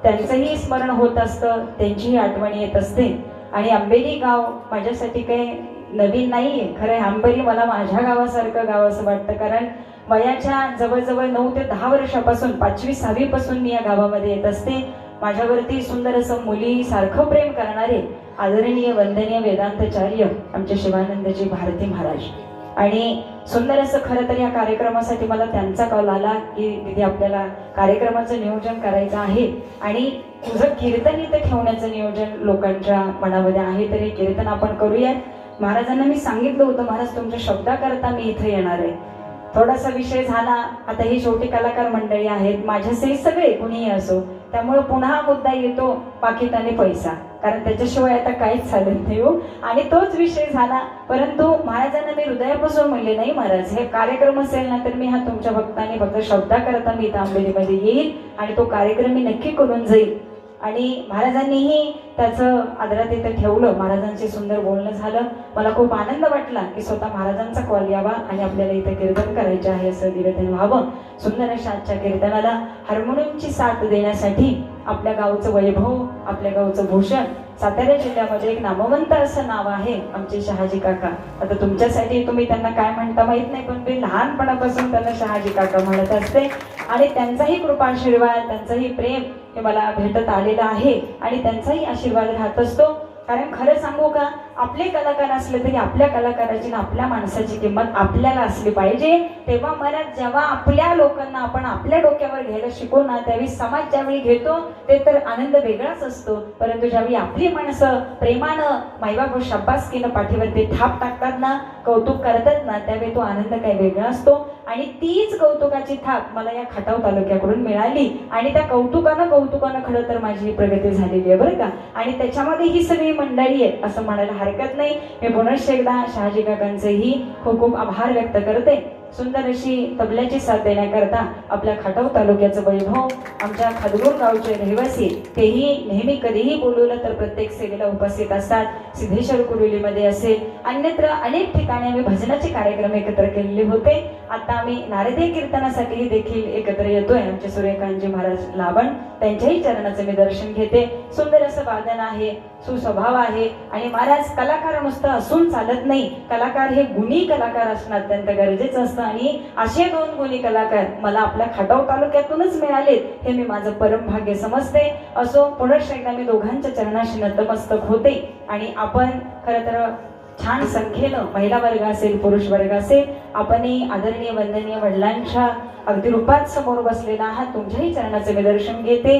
त्यांचंही स्मरण होत असतं, त्यांचीही आठवण येत असते. आणि आंबेली गाव माझ्यासाठी काही नवीन नाहीये. खरं आंबेली मला माझ्या गावासारखं गाव असं वाटतं, कारण वयाच्या जवळजवळ 9 ते 10 वर्षापासून 5वी 6वी पासून मी या गावामध्ये येत असते. माझ्यावरती सुंदर असं मुलीसारखं प्रेम करणारे आदरणीय वंदनीय वेदांताचार्य आमचे शिवानंदजी भारती महाराज. आणि सुंदर असं खरं तर या कार्यक्रमासाठी मला त्यांचा कॉल आला की दीदी आपल्याला कार्यक्रमाचं नियोजन करायचं आहे आणि तुझं कीर्तन इथं ठेवण्याचं नियोजन लोकांच्या मनामध्ये आहे, तर हे कीर्तन आपण करूयात. महाराजांना मी सांगितलं होतं, महाराज तुमच्या शब्दाकरता मी इथं येणार आहे. थोडासा विषय झाला, आता ही शेवटी कलाकार मंडळी आहेत, माझ्यासही सगळे कुणीही असो, त्यामुळे पुन्हा मुद्दा येतो पाकिट आणि पैसा, कारण त्याच्याशिवाय आता काहीच चालत नाही हो. आणि तोच विषय झाला. परंतु महाराजांना मी हृदयापासून म्हणले, नाही महाराज, हे कार्यक्रम असेल ना तर मी हा तुमच्या भक्तांनी फक्त शब्दाकरता मी इथं आंबेलीमध्ये येईल आणि तो कार्यक्रम मी नक्की करून जाईल. आणि महाराजांनीही त्याचं आदरात इथं ठेवलं. महाराजांशी सुंदर बोलणं झालं. मला खूप आनंद वाटला की स्वतः महाराजांचा कॉल यावा आणि आपल्याला इथं कीर्तन करायचे आहे असं निवेदन व्हावं. सुंदर अशा आजच्या कीर्तनाला हार्मोनियमची साथ देण्यासाठी आपल्या गावचं वैभव, आपल्या गावचं भूषण, सातारा जिल्ह्यामध्ये एक नामवंत असं नाव आहे आमचे शहाजी काका. आता तुमच्यासाठी तुम्ही त्यांना काय म्हणता माहित नाही, पण मी लहानपणापासून त्यांना शहाजी काका म्हणत असते. आणि त्यांचाही कृपा आशीर्वाद, त्यांचंही प्रेम हे मला भेटत आलेलं आहे आणि त्यांचाही आशीर्वाद राहत असतो. कारण खरं सांगू का, आपले कलाकार असले तरी आपल्या कलाकाराची ना आपल्या माणसाची किंमत आपल्याला असली पाहिजे. तेव्हा मनात जेव्हा आपल्या लोकांना आपण आपल्या डोक्यावर घ्यायला शिकू ना, त्यावेळी समाज ज्यावेळी घेतो ते तर आनंद वेगळाच असतो. परंतु ज्यावेळी आपली माणसं प्रेमानं मायबाप शाबासकीनं पाठीवरती थाप टाकतात ना, कौतुक करतात ना, त्यावेळी तो आनंद काही वेगळा असतो. आणि तीच कौतुकाची थाप मला या खटाव तालुक्याकडून मिळाली आणि त्या कौतुकानं खरं तर माझी प्रगती झालेली आहे बरं का. आणि त्याच्यामध्ये ही सगळी मंडळी आहे असं म्हणायला हरकत नाही. मी पुनश्च एकदा शहाजी काकांचेही खूप खूप आभार व्यक्त करते. सुंदर अशी तबल्याची साथ देण्याकरता आपल्या खटाव तालुक्याचं वैभव, आमच्या खादगूर गावचे रहिवासी, तेही नेहमी कधीही बोलवलं तर प्रत्येक सेवेला उपस्थित असतात. सिद्धेश्वर कुरुलीमध्ये असेल, अन्यत्र अनेक ठिकाणी आम्ही भजनाचे कार्यक्रम एकत्र केलेले होते. आता आम्ही नारदीय कीर्तनासाठी देखील एकत्र येतोय. आमचे सूर्यकांतजी महाराज लावण, त्यांच्याही चरणाचं मी दर्शन घेते. सुंदर असं वादन आहे, सुस्वभाव आहे. आणि महाराज कलाकार नुसतं असून चालत नाही, कलाकार हे गुणी कलाकार असणं अत्यंत गरजेचं असतं. आणि असे 2 गुणी कलाकार मला आपल्या खटाव तालुक्यातूनच मिळालेत, हे मी माझं परम भाग्य समजते. असो, पुनश्च एकदा मी दोघांच्या चरणाशी नतमस्तक होते. आणि आपण खरं तर छान संख्येनं महिला वर्ग असेल, पुरुष वर्ग असेल, आपणही आदरणीय वंदनीय वडिलांच्या अगदी रूपात समोर बसलेला आहात. तुमच्याही चरणाचे मी दर्शन घेते.